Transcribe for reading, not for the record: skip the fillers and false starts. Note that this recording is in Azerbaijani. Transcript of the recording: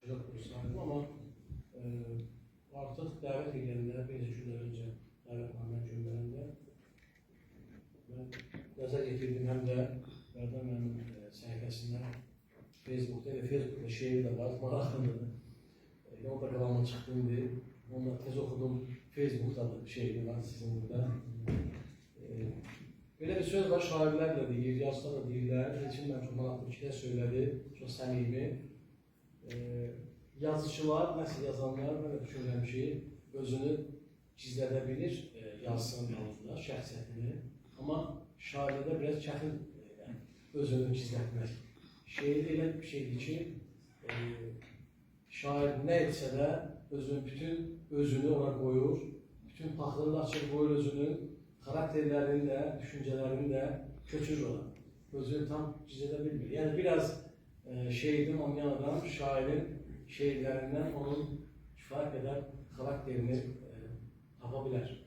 saydım ama artık davet edildiğinde bir günden önce davetname cümlelerinde ben nazar getirdim hem de Erdem'in sayfasında Facebook'ta şiir de var, maraqlıdır. Orada kalama çıktım diye, onu da tez okudum. Facebook'ta da şiiri var sizin burada. Böyle bir söz var, şairler de deyir, yazlar da deyirlər. İçin mən çok maraqlı bir şeyler söyledi, çok səmimi. Yazıcılar, nasıl yazanlar, ben de düşünürüm ki, özünü gizlədə bilir, yazsın yalnızlar, şəxsiyyətini. Ama şairdə biraz çətin özünü gizlətmək. Şeirdə elə bir şeydir ki, şair nə etsə də bütün özünü ona koyur, bütün paxırını açıq koyur özünün, karakterlerini de, düşüncelerini de köçürür ona. Özünü tam gizlədə bilmir. Yani biraz şeirden anlayan adam, şairin şeirlerinden onun kifayət qədər karakterini tapabilir.